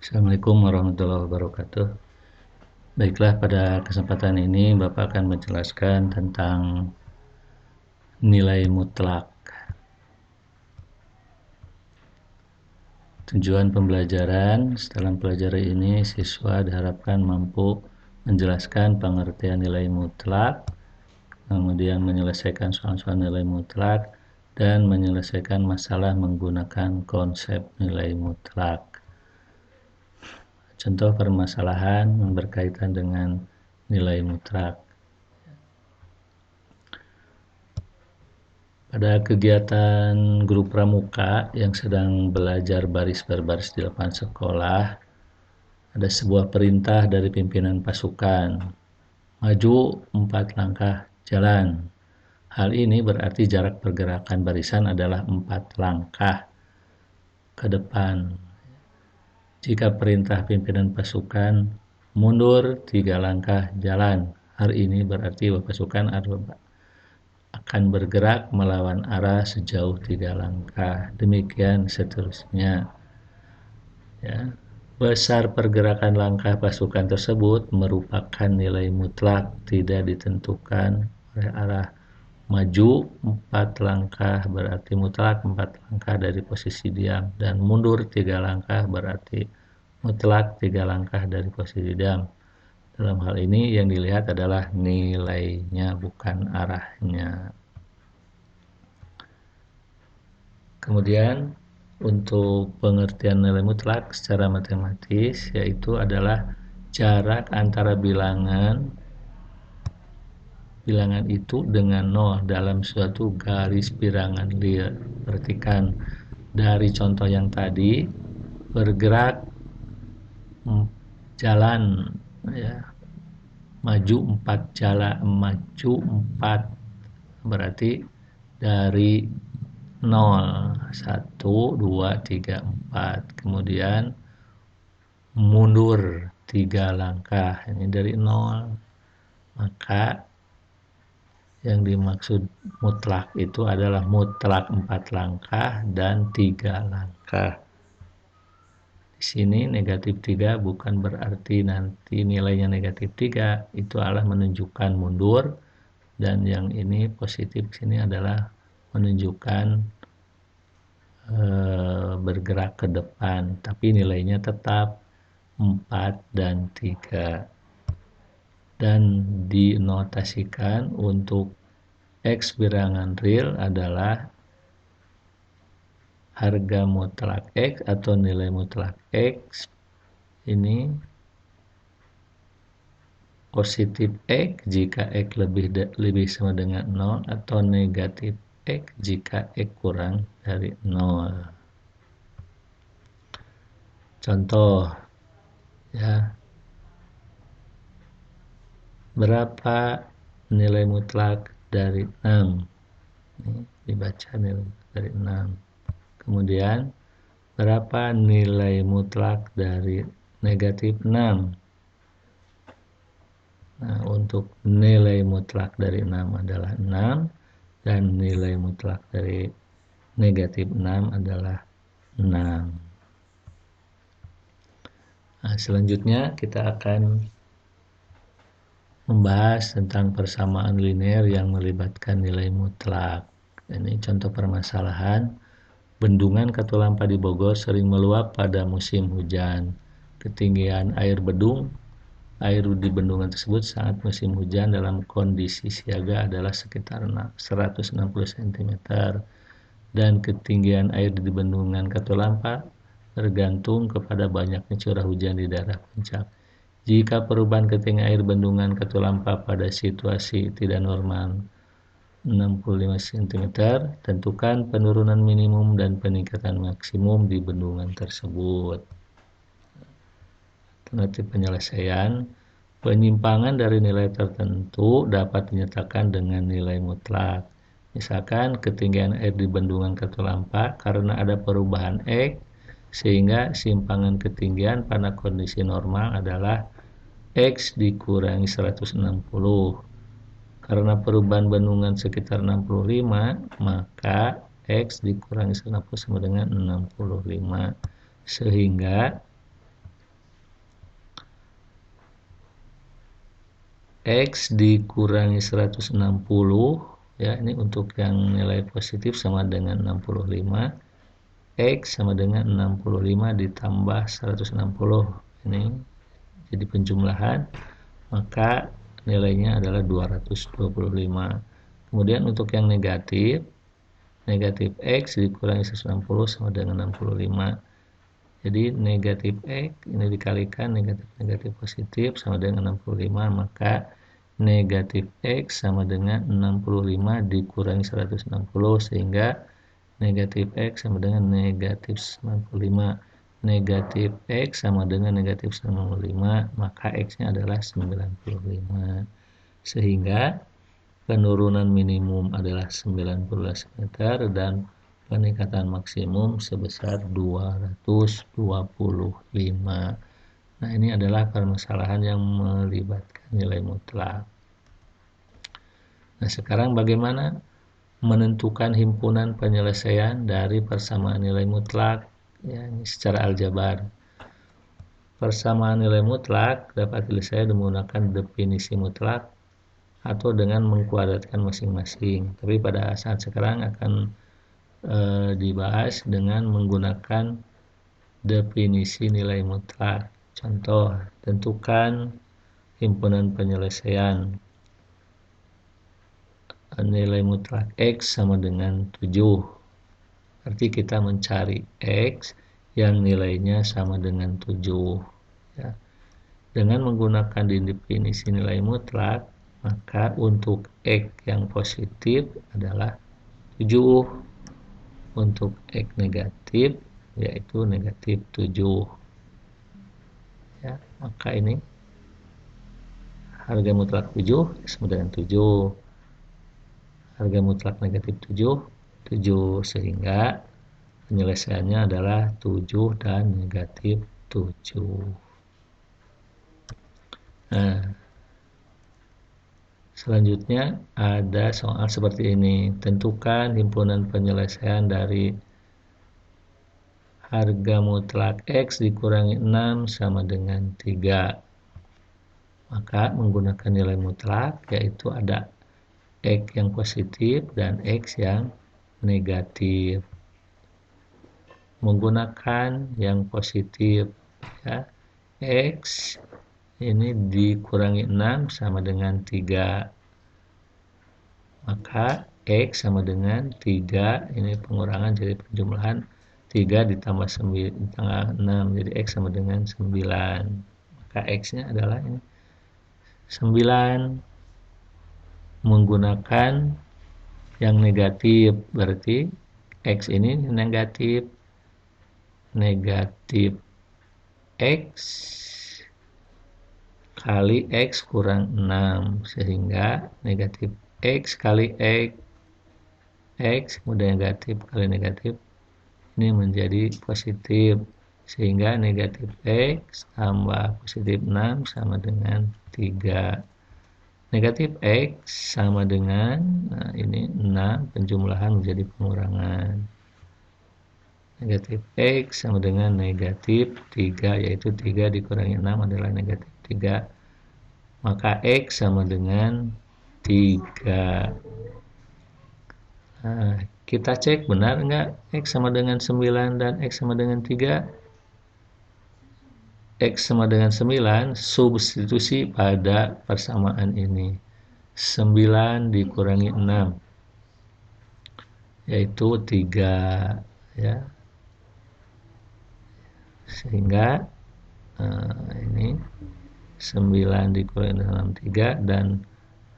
Assalamualaikum warahmatullahi wabarakatuh. Baiklah, pada kesempatan ini Bapak akan menjelaskan tentang nilai mutlak. Tujuan pembelajaran: setelah pelajaran ini siswa diharapkan mampu menjelaskan pengertian nilai mutlak, kemudian menyelesaikan soal-soal nilai mutlak, dan menyelesaikan masalah menggunakan konsep nilai mutlak. Contoh permasalahan yang berkaitan dengan nilai mutlak. Pada kegiatan grup pramuka yang sedang belajar baris berbaris di lapangan sekolah, ada sebuah perintah dari pimpinan pasukan, maju 4 langkah jalan. Hal ini berarti jarak pergerakan barisan adalah 4 langkah ke depan. Jika perintah pimpinan pasukan mundur 3 langkah jalan, hal ini berarti pasukan akan bergerak melawan arah sejauh 3 langkah. Demikian seterusnya. Ya. Besar pergerakan langkah pasukan tersebut merupakan nilai mutlak, tidak ditentukan oleh arah. Maju 4 langkah berarti mutlak 4 langkah dari posisi diam, dan mundur 3 langkah berarti mutlak 3 langkah dari posisi diam. Dalam hal ini yang dilihat adalah nilainya, bukan arahnya. Kemudian untuk pengertian nilai mutlak secara matematis, yaitu adalah jarak antara bilangan itu dengan 0 dalam suatu garis bilangan real. Perhatikan dari contoh yang tadi, bergerak jalan, ya, maju 4 berarti dari 0, 1, 2, 3, 4. Kemudian mundur 3 langkah, ini dari 0. Maka yang dimaksud mutlak itu adalah mutlak 4 langkah dan 3 langkah. Di sini negatif 3 bukan berarti nanti nilainya negatif 3, itu adalah menunjukkan mundur, dan yang ini positif sini adalah menunjukkan bergerak ke depan, tapi nilainya tetap 4 dan 3. Dan dinotasikan untuk X bilangan real adalah harga mutlak X atau nilai mutlak X ini positif X jika X lebih sama dengan 0, atau negatif X jika X kurang dari 0. Contoh, ya, berapa nilai mutlak dari 6? Ini dibaca nilai dari 6. Kemudian berapa nilai mutlak dari negatif 6? Nah, untuk nilai mutlak dari 6 adalah 6, dan nilai mutlak dari negatif 6 adalah 6. Nah, selanjutnya kita akan membahas tentang persamaan linear yang melibatkan nilai mutlak. Ini contoh permasalahan. Bendungan Katulampa di Bogor sering meluap pada musim hujan. Ketinggian air di bendungan tersebut saat musim hujan dalam kondisi siaga adalah sekitar 160 cm, dan ketinggian air di bendungan Katulampa tergantung kepada banyaknya curah hujan di daerah puncak. Jika perubahan ketinggian air bendungan Katulampa pada situasi tidak normal 65 cm, tentukan penurunan minimum dan peningkatan maksimum di bendungan tersebut. Alternatif penyelesaian: penyimpangan dari nilai tertentu dapat dinyatakan dengan nilai mutlak. Misalkan ketinggian air di bendungan Katulampa karena ada perubahan X, sehingga simpangan ketinggian pada kondisi normal adalah X dikurangi 160. Karena perubahan bendungan sekitar 65, maka X dikurangi 160 sama dengan 65. Sehingga X dikurangi 160, ya ini untuk yang nilai positif sama dengan 65. X sama dengan 65 ditambah 160, ini jadi penjumlahan, maka nilainya adalah 225. Kemudian untuk yang negatif X dikurangi 160 sama dengan 65. Jadi negatif X ini dikalikan negatif positif sama dengan 65, maka negatif X sama dengan 65 dikurangi 160, sehingga negatif X sama dengan negatif 95. Negatif X sama dengan negatif 95, maka X-nya adalah 95. Sehingga penurunan minimum adalah 90 cm dan peningkatan maksimum sebesar 225. Nah, ini adalah permasalahan yang melibatkan nilai mutlak. Nah, sekarang bagaimana menentukan himpunan penyelesaian dari persamaan nilai mutlak, ya, ini secara aljabar. Persamaan nilai mutlak dapat diselesaikan menggunakan definisi mutlak atau dengan mengkuadratkan masing-masing. Tapi pada saat sekarang akan dibahas dengan menggunakan definisi nilai mutlak. Contoh, tentukan himpunan penyelesaian nilai mutlak X sama dengan 7. Berarti kita mencari X yang nilainya sama dengan 7. Ya. Dengan menggunakan definisi nilai mutlak, maka untuk X yang positif adalah 7. Untuk X negatif yaitu negatif 7. Ya, maka ini harga mutlak 7 sama dengan 7. Harga mutlak negatif 7, sehingga penyelesaiannya adalah 7 dan negatif 7. Nah, selanjutnya ada soal seperti ini. Tentukan himpunan penyelesaian dari harga mutlak X dikurangi 6 sama dengan 3. Maka menggunakan nilai mutlak, yaitu ada X yang positif dan X yang negatif. Menggunakan yang positif, ya, X ini dikurangi 6 sama dengan 3. Maka X sama dengan 3, ini pengurangan jadi penjumlahan 3 ditambah 6, jadi X sama dengan 9. Maka X-nya adalah ini 9. Menggunakan yang negatif, berarti X ini negatif X kali X kurang 6, sehingga negatif X kali X kemudian negatif kali negatif ini menjadi positif, sehingga negatif X tambah positif 6 sama dengan 3. Negatif X sama dengan, nah ini 6, penjumlahan menjadi pengurangan. Negatif X sama dengan negatif 3, yaitu 3 dikurangi 6 adalah negatif 3. Maka X sama dengan 3. Nah, kita cek benar enggak X sama dengan 9 dan X sama dengan 3. X sama dengan 9, substitusi pada persamaan ini. 9 dikurangi 6, yaitu 3. Ya. Sehingga ini 9 dikurangi 6, 3, dan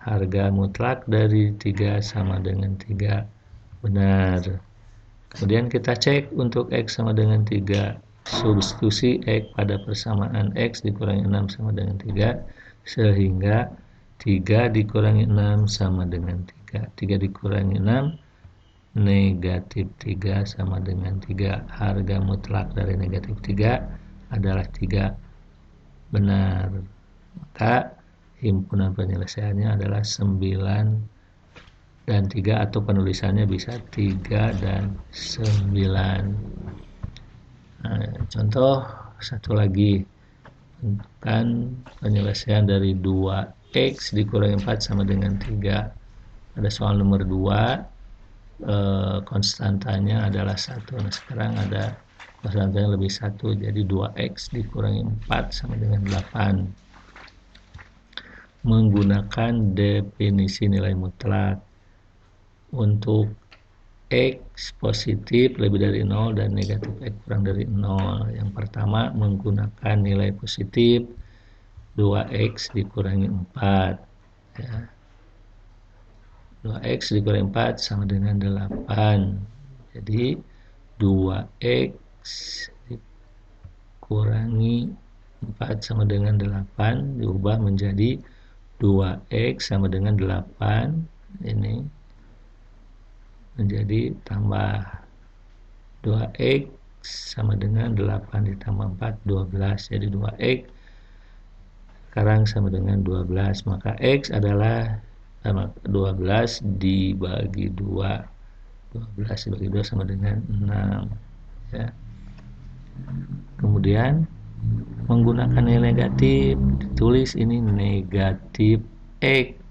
harga mutlak dari 3 sama dengan 3. Benar. Kemudian kita cek untuk X sama dengan 3. Substitusi X pada persamaan X dikurangi 6 sama dengan 3, sehingga 3 dikurangi 6 sama dengan 3. 3 dikurangi 6, negatif 3 sama dengan 3. Harga mutlak dari negatif 3 adalah 3. Benar. Maka himpunan penyelesaiannya adalah 9 dan 3, atau penulisannya bisa 3 dan 9. Nah, contoh satu lagi, Tentukan penyelesaian dari 2x dikurangi 4 sama dengan 3. Pada soal nomor 2, konstantanya adalah 1. Nah, sekarang ada konstantanya lebih 1, jadi 2x dikurangi 4 sama dengan 8. Menggunakan definisi nilai mutlak. Untuk X positif lebih dari 0 dan negatif X kurang dari 0. Yang pertama menggunakan nilai positif 2X dikurangi 4. Ya. 2X dikurangi 4 sama dengan 8. Jadi 2X dikurangi 4 sama dengan 8 diubah menjadi 2X sama dengan 8. Ini menjadi tambah 2x sama dengan 8 ditambah 4, 12. Jadi 2x sekarang sama dengan 12. Maka x adalah 12 dibagi 2. 12 dibagi 2 sama dengan 6. Ya. Kemudian menggunakan nilai negatif, ditulis ini negatif x.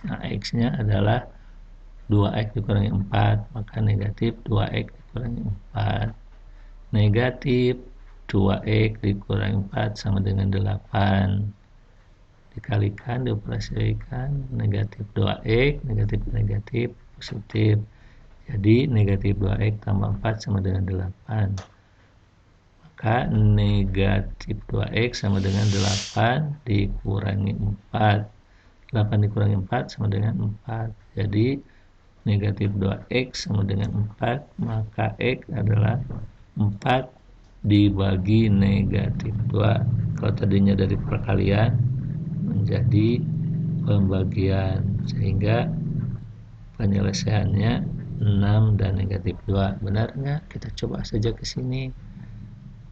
Nah, x-nya adalah 2x dikurangi 4, maka negatif 2x dikurangi 4. Negatif 2x dikurangi 4 sama dengan 8. Dikalikan, dioperasikan, negatif 2x, negatif positif. Jadi negatif 2x tambah 4 sama dengan 8. Maka negatif 2x sama dengan 8 dikurangi 4. 8 dikurangi 4 sama dengan 4. Jadi negatif 2x sama dengan 4, maka x adalah 4 dibagi negatif 2. Kalau tadinya dari perkalian menjadi pembagian, sehingga penyelesaiannya 6 dan negatif 2. Benar nggak? Kita coba saja ke sini.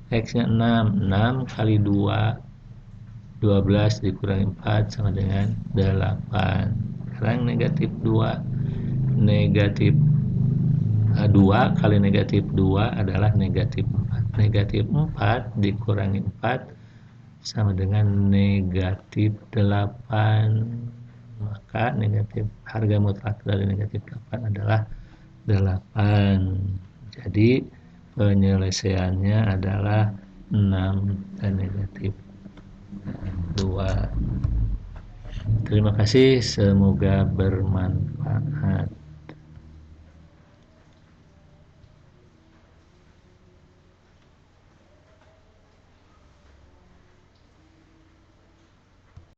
X-nya 6. 6 kali 2, 12 dikurangi 4 sama dengan 8. Sekarang negatif 2. Negatif 2 kali negatif 2 adalah negatif 4. Negatif 4 dikurangi 4 sama dengan negatif 8. Maka negatif harga mutlak dari negatif 8 adalah 8. Jadi penyelesaiannya adalah 6 dan negatif 2. Terima kasih, semoga bermanfaat.